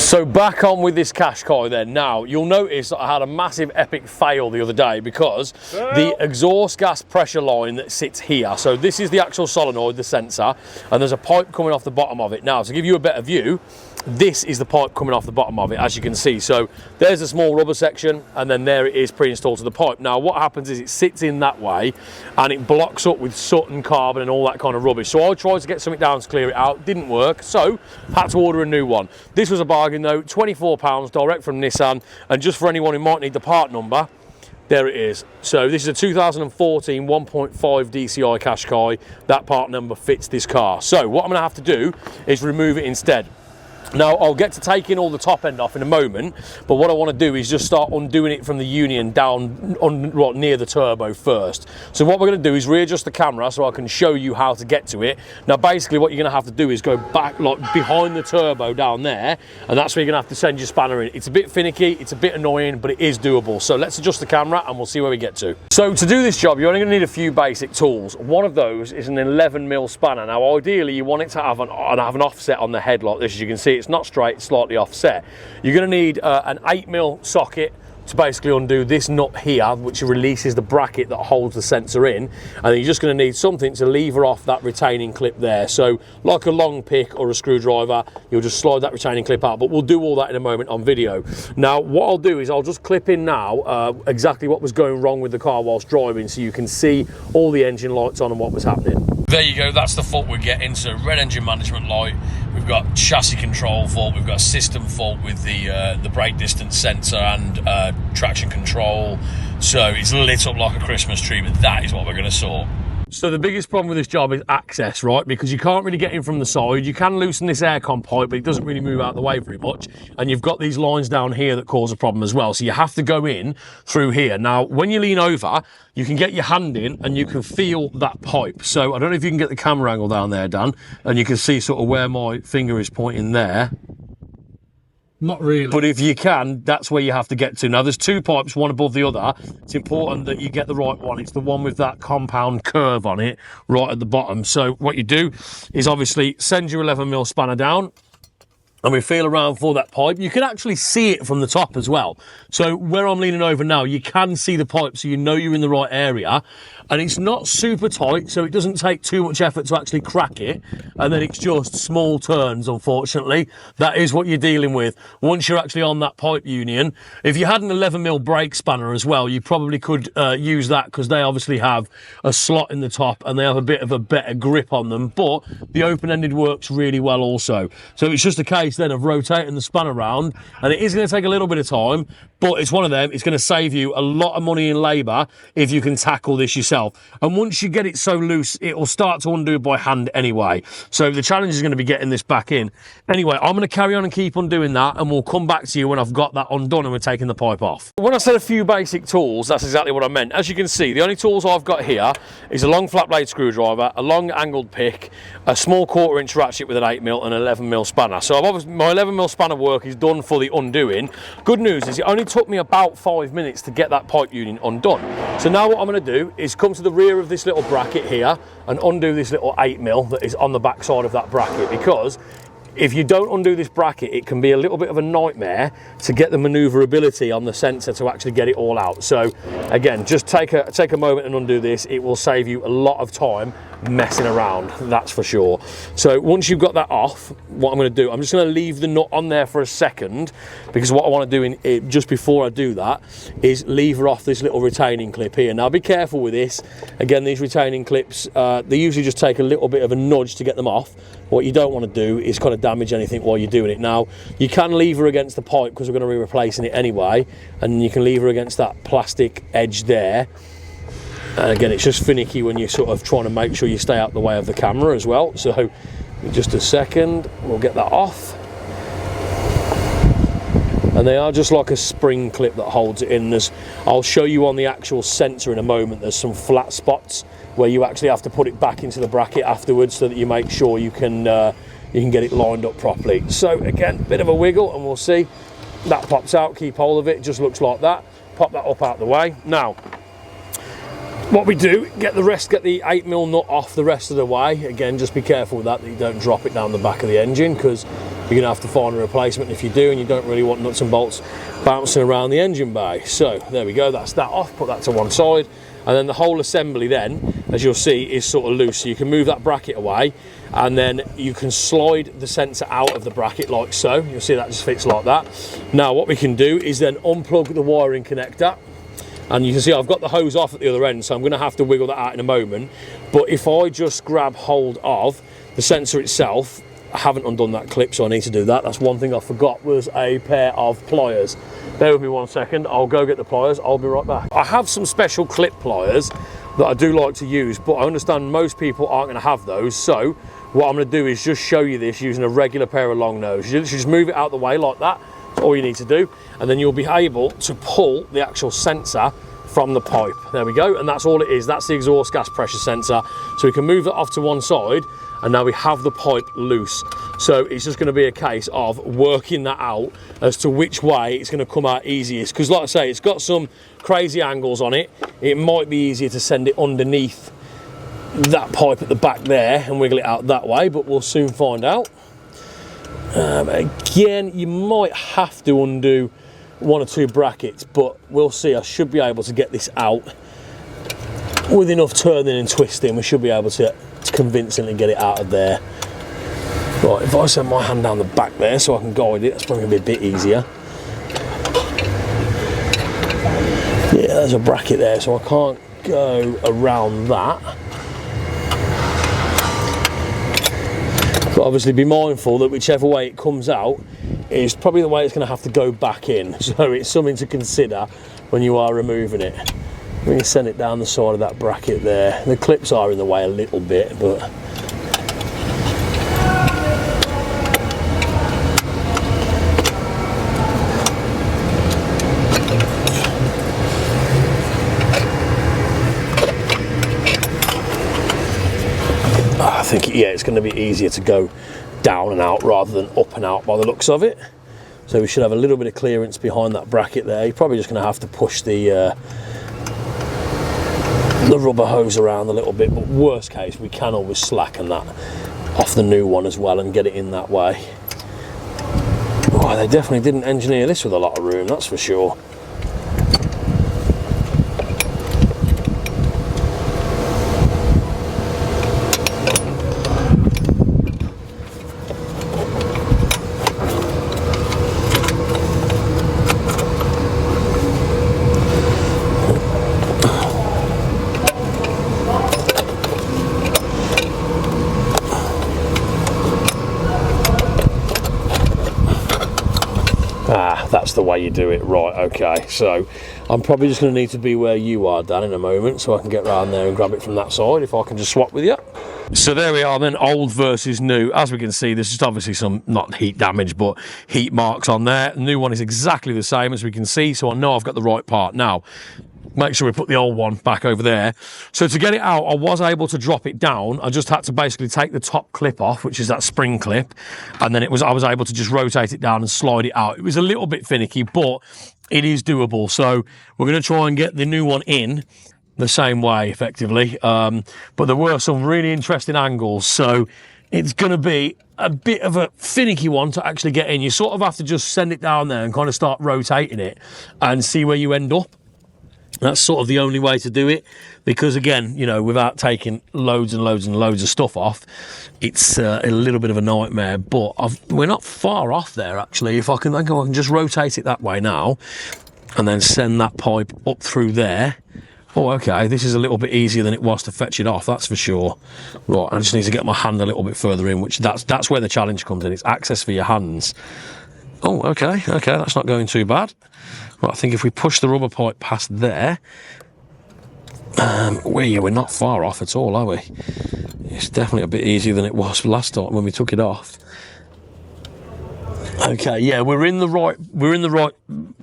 So back on with this Qashqai then. Now, you'll notice that I had a massive epic fail the other day because the exhaust gas pressure line that sits here, so this is the actual solenoid, the sensor, and there's a pipe coming off the bottom of it. Now, to give you a better view, this is the pipe coming off the bottom of it, as you can see. So there's a small rubber section, and then there it is pre-installed to the pipe. Now, what happens is it sits in that way, and it blocks up with soot and carbon and all that kind of rubbish. So I tried to get something down to clear it out, didn't work, so had to order a new one. This was a bargain though, £24 direct from Nissan, and just for anyone who might need the part number, there it is. So this is a 2014 1.5 DCI Qashqai. That part number fits this car. So what I'm going to have to do is remove it instead. Now, I'll get to taking all the top end off in a moment, but what I want to do is just start undoing it from the union down on near the turbo first. So what we're going to do is readjust the camera so I can show you how to get to it. Now, basically what you're going to have to do is go back like behind the turbo down there, and that's where you're going to have to send your spanner in. It's a bit finicky, it's a bit annoying, but it is doable. So let's adjust the camera and we'll see where we get to. So to do this job, you're only going to need a few basic tools. One of those is an 11mm spanner. Now, ideally, you want it to have an offset on the head like this. As you can see, it's not straight, it's slightly offset. You're going to need an 8mm socket to basically undo this nut here, which releases the bracket that holds the sensor in, and then you're just going to need something to lever off that retaining clip there. So like a long pick or a screwdriver, you'll just slide that retaining clip out, but we'll do all that in a moment on video. Now what I'll do is I'll just clip in now exactly what was going wrong with the car whilst driving, so you can see all the engine lights on and what was happening. There you go, that's the fault we're getting. So red engine management light, we've got chassis control fault, we've got a system fault with the brake distance sensor and traction control. So it's lit up like a Christmas tree, but that is what we're going to sort. So the biggest problem with this job is access, right? Because you can't really get in from the side. You can loosen this aircon pipe, but it doesn't really move out the way very much. And you've got these lines down here that cause a problem as well. So you have to go in through here. Now, when you lean over, you can get your hand in and you can feel that pipe. So I don't know if you can get the camera angle down there, Dan, and you can see sort of where my finger is pointing there. Not really. But if you can, that's where you have to get to. Now, there's two pipes, one above the other. It's important that you get the right one. It's the one with that compound curve on it right at the bottom. So what you do is obviously send your 11mm spanner down, and we feel around for that pipe. You can actually see it from the top as well. So where I'm leaning over now, you can see the pipe, so you know you're in the right area. And it's not super tight, so it doesn't take too much effort to actually crack it. And then it's just small turns, unfortunately. That is what you're dealing with once you're actually on that pipe union. If you had an 11mm brake spanner as well, you probably could use that, because they obviously have a slot in the top and they have a bit of a better grip on them. But the open-ended works really well also. So it's just a case then of rotating the spanner around, and it is going to take a little bit of time, but it's one of them. It's going to save you a lot of money in labour if you can tackle this yourself. And once you get it so loose, it will start to undo by hand anyway. So the challenge is going to be getting this back in. Anyway, I'm going to carry on and keep on doing that, and we'll come back to you when I've got that undone and we're taking the pipe off. When I said a few basic tools, that's exactly what I meant. As you can see, the only tools I've got here is a long flat blade screwdriver, a long angled pick, a small 1/4" ratchet with an 8mm and an 11mm spanner. So my 11mm spanner work is done for the undoing. Good news is it only took me about 5 minutes to get that pipe union undone. So now what I'm going to do is come to the rear of this little bracket here and undo this little 8mm that is on the back side of that bracket, because if you don't undo this bracket, it can be a little bit of a nightmare to get the maneuverability on the sensor to actually get it all out. So again, just take a moment and undo this. It will save you a lot of time messing around, that's for sure. So once you've got that off, what I'm going to do, I'm just going to leave the nut on there for a second, because what I want to do just before I do that is lever off this little retaining clip here. Now be careful with this. Again, these retaining clips, they usually just take a little bit of a nudge to get them off. What you don't want to do is kind of damage anything while you're doing it. Now, you can lever against the pipe because we're going to be replacing it anyway, and you can lever against that plastic edge there. And again, it's just finicky when you're sort of trying to make sure you stay out the way of the camera as well. So just a second, we'll get that off. And they are just like a spring clip that holds it in. I'll show you on the actual sensor in a moment, there's some flat spots where you actually have to put it back into the bracket afterwards so that you make sure you can get it lined up properly. So again, bit of a wiggle and we'll see. That pops out, keep hold of it, just looks like that. Pop that up out the way. Now, what we do, get the 8mm nut off the rest of the way. Again, just be careful with that you don't drop it down the back of the engine, because you're going to have to find a replacement if you do, and you don't really want nuts and bolts bouncing around the engine bay. So there we go, that's that off, put that to one side. And then the whole assembly then, as you'll see, is sort of loose. So you can move that bracket away, and then you can slide the sensor out of the bracket like so. You'll see that just fits like that. Now what we can do is then unplug the wiring connector. And you can see I've got the hose off at the other end, so I'm going to have to wiggle that out in a moment. But if I just grab hold of the sensor itself, I haven't undone that clip, so I need to do that. That's one thing I forgot, was a pair of pliers. Bear with me 1 second, I'll go get the pliers, I'll be right back. I have some special clip pliers that I do like to use, but I understand most people aren't going to have those. So what I'm going to do is just show you this using a regular pair of long nose. You just move it out the way like that. That's all you need to do, and then you'll be able to pull the actual sensor from the pipe. There we go, and that's all it is. That's the exhaust gas pressure sensor. So we can move that off to one side, and now we have the pipe loose. So it's just going to be a case of working that out as to which way it's going to come out easiest, because like I say, it's got some crazy angles on it. It might be easier to send it underneath that pipe at the back there and wiggle it out that way, but we'll soon find out. Again, you might have to undo 1 or 2 brackets, but we'll see. I should be able to get this out with enough turning and twisting. We should be able to convincingly get it out of there. Right, if I send my hand down the back there so I can guide it, that's probably going to be a bit easier. Yeah, there's a bracket there, so I can't go around that. But obviously be mindful that whichever way it comes out is probably the way it's going to have to go back in. So it's something to consider when you are removing it. We can send it down the side of that bracket there. The clips are in the way a little bit, but I think, yeah, it's going to be easier to go down and out rather than up and out by the looks of it. So we should have a little bit of clearance behind that bracket there. You're probably just going to have to push the rubber hose around a little bit, but worst case, we can always slacken that off the new one as well and get it in that way. Oh, they definitely didn't engineer this with a lot of room, that's for sure. That's the way you do it, right? Okay, so I'm probably just going to need to be where you are, Dan, in a moment, so I can get round there and grab it from that side, if I can just swap with you. So there we are then, old versus new. As we can see, there's just obviously some, not heat damage, but heat marks on there. The new one is exactly the same, as we can see, so I know I've got the right part. Now, make sure we put the old one back over there. So to get it out, I was able to drop it down. I just had to basically take the top clip off, which is that spring clip, and then I was able to just rotate it down and slide it out. It was a little bit finicky, but it is doable. So we're going to try and get the new one in the same way, effectively. But there were some really interesting angles, so it's going to be a bit of a finicky one to actually get in. You sort of have to just send it down there and kind of start rotating it and see where you end up. That's sort of the only way to do it, because again, you know, without taking loads and loads and loads of stuff off, it's a little bit of a nightmare. But we're not far off there, actually. If I can just rotate it that way now and then send that pipe up through there. Oh, okay, this is a little bit easier than it was to fetch it off, that's for sure. Right, I just need to get my hand a little bit further in, which that's where the challenge comes in. It's access for your hands. Oh, okay, that's not going too bad. Right, I think if we push the rubber pipe past there, we're not far off at all, are we? It's definitely a bit easier than it was last time when we took it off. Okay, yeah, we're in the right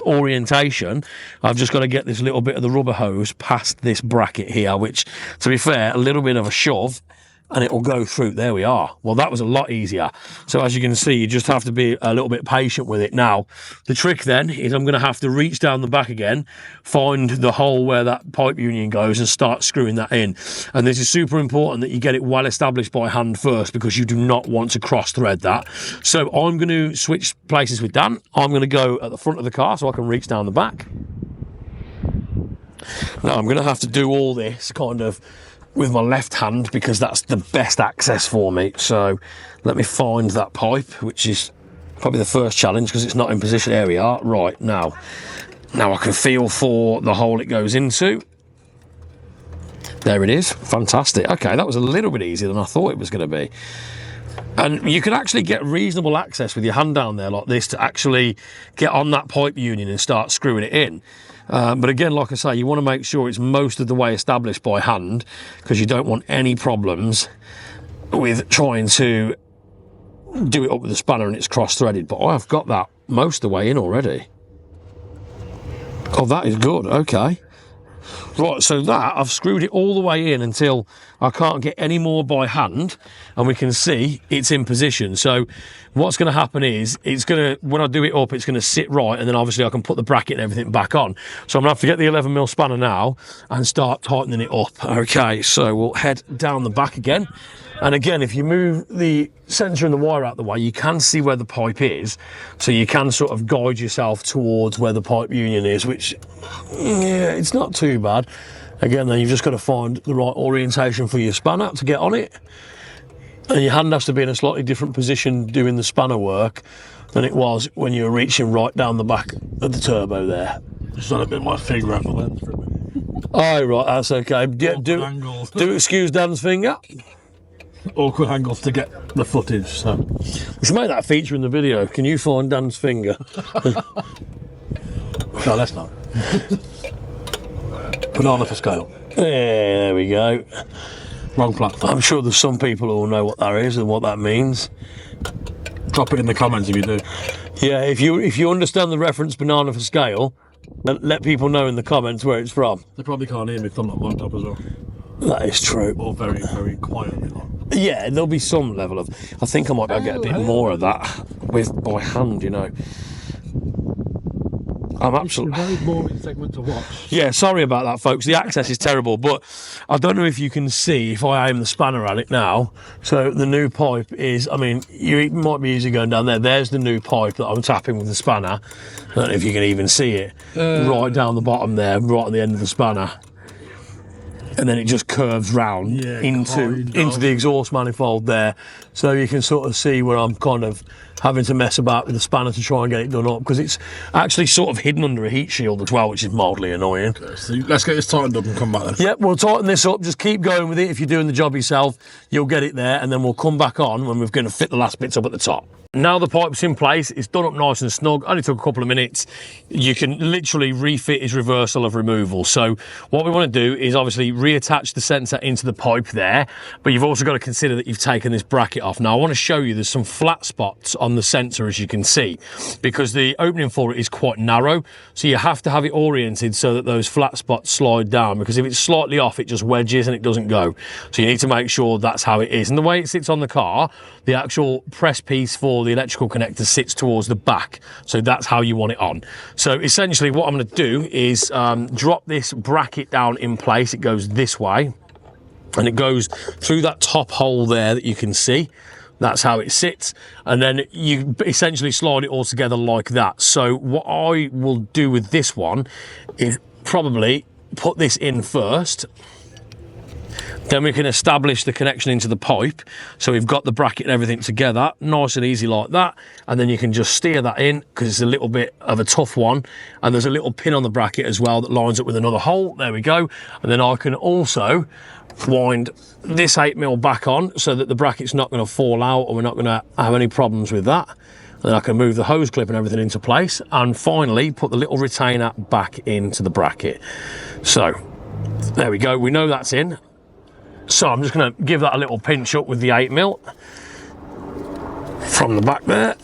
orientation. I've just got to get this little bit of the rubber hose past this bracket here, which, to be fair, a little bit of a shove and it will go through. There we are. Well, that was a lot easier. So as you can see, you just have to be a little bit patient with it. Now, the trick then is I'm going to have to reach down the back again, find the hole where that pipe union goes and start screwing that in. And this is super important that you get it well established by hand first, because you do not want to cross thread that. So I'm going to switch places with Dan. I'm going to go at the front of the car so I can reach down the back. Now I'm going to have to do all this kind of with my left hand because that's the best access for me. So let me find that pipe, which is probably the first challenge because it's not in position. There we are. Right, now I can feel for the hole it goes into. There it is. Fantastic. Okay, that was a little bit easier than I thought it was going to be. And you can actually get reasonable access with your hand down there like this to actually get on that pipe union and start screwing it in. But again, like I say, you want to make sure it's most of the way established by hand because you don't want any problems with trying to do it up with the spanner and it's cross-threaded. But I've got that most of the way in already. Oh, that is good. Okay. Right, so that, I've screwed it all the way in until I can't get any more by hand, and we can see it's in position. So what's going to happen is, when I do it up, it's going to sit right, and then obviously I can put the bracket and everything back on. So I'm going to have to get the 11mm spanner now and start tightening it up. Okay, so we'll head down the back again. And again, if you move the sensor and the wire out the way, you can see where the pipe is. So you can sort of guide yourself towards where the pipe union is, which, yeah, it's not too bad. Again, then you've just got to find the right orientation for your spanner to get on it. And your hand has to be in a slightly different position doing the spanner work than it was when you were reaching right down the back of the turbo there. Just trying to bit my finger out the lens for a minute. Oh, right, that's okay. Do excuse Dan's finger. Awkward angles to get the footage, so We should make that a feature in the video. Can you find Dan's finger? no, let's not. Banana for scale. Yeah, there we go. Wrong platform. I'm sure there's some people who will know what that is and what that means. Drop it in the comments if you do. Yeah, if you understand the reference banana for scale, let people know in the comments where it's from. They probably can't hear me if I'm not locked up as well. That is true. Or very, very quietly. Yeah, there'll be some level of... I think I might be able to get a bit more of that by hand, you know. I'm absolutely... It's a very boring segment to watch. Yeah, sorry about that, folks. The access is terrible, but I don't know if you can see if I aim the spanner at it now. So the new pipe is... I mean, it might be easy going down there. There's the new pipe that I'm tapping with the spanner. I don't know if you can even see it. Right down the bottom there, right at the end of the spanner. And then it just curves round into the exhaust manifold there. So you can sort of see where I'm kind of having to mess about with the spanner to try and get it done up, because it's actually sort of hidden under a heat shield as well, which is mildly annoying. Okay, so let's get this tightened up and come back then. Yep, we'll tighten this up. Just keep going with it. If you're doing the job yourself, you'll get it there, and then we'll come back on when we're going to fit the last bits up at the top. Now the pipe's in place, it's done up nice and snug, only took a couple of minutes. You can literally refit his reversal of removal. So what we want to do is obviously reattach the sensor into the pipe there, but you've also got to consider that you've taken this bracket off. Now I want to show you there's some flat spots on the sensor, as you can see, because the opening for it is quite narrow. So you have to have it oriented so that those flat spots slide down, because if it's slightly off, it just wedges and it doesn't go. So you need to make sure that's how it is. And the way it sits on the car, the actual press piece for the electrical connector sits towards the back, so that's how you want it on. So essentially what I'm going to do is drop this bracket down in place. It goes this way and it goes through that top hole there that you can see. That's how it sits, and then you essentially slide it all together like that. So what I will do with this one is probably put this in first. Then we can establish the connection into the pipe. So we've got the bracket and everything together, nice and easy like that. And then you can just steer that in, because it's a little bit of a tough one. And there's a little pin on the bracket as well that lines up with another hole. There we go. And then I can also wind this 8mm back on so that the bracket's not going to fall out and we're not going to have any problems with that. And then I can move the hose clip and everything into place. And finally, put the little retainer back into the bracket. So there we go. We know that's in. So I'm just going to give that a little pinch up with the 8mm from the back there.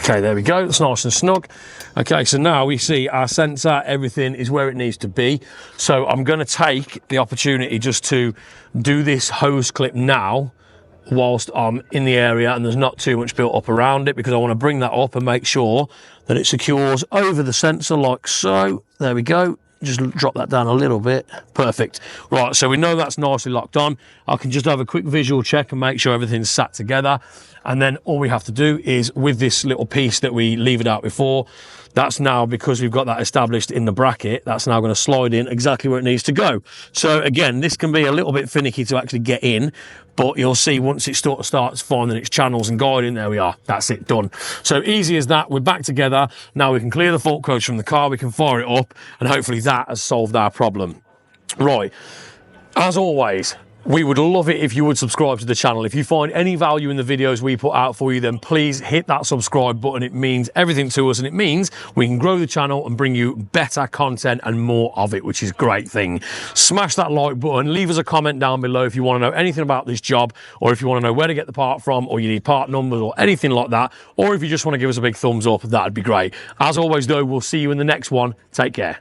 Okay, there we go, it's nice and snug. Okay, so now we see our sensor, everything is where it needs to be. So I'm going to take the opportunity just to do this hose clip now whilst I'm in the area and there's not too much built up around it, because I want to bring that up and make sure that it secures over the sensor like so. There we go. Just drop that down a little bit. Perfect. Right, so we know that's nicely locked on. I can just have a quick visual check and make sure everything's sat together. And then all we have to do is, with this little piece that we levered out before, that's now, because we've got that established in the bracket, that's now going to slide in exactly where it needs to go. So again, this can be a little bit finicky to actually get in, but you'll see once it sort of starts finding its channels and guiding, there we are, that's it, done. So easy as that, we're back together. Now we can clear the fault codes from the car, we can fire it up, and hopefully that has solved our problem. Right, as always, we would love it if you would subscribe to the channel. If you find any value in the videos we put out for you, then please hit that subscribe button. It means everything to us, and it means we can grow the channel and bring you better content and more of it, which is a great thing. Smash that like button, leave us a comment down below if you want to know anything about this job, or if you want to know where to get the part from, or you need part numbers or anything like that, or if you just want to give us a big thumbs up, that'd be great. As always though, we'll see you in the next one. Take care.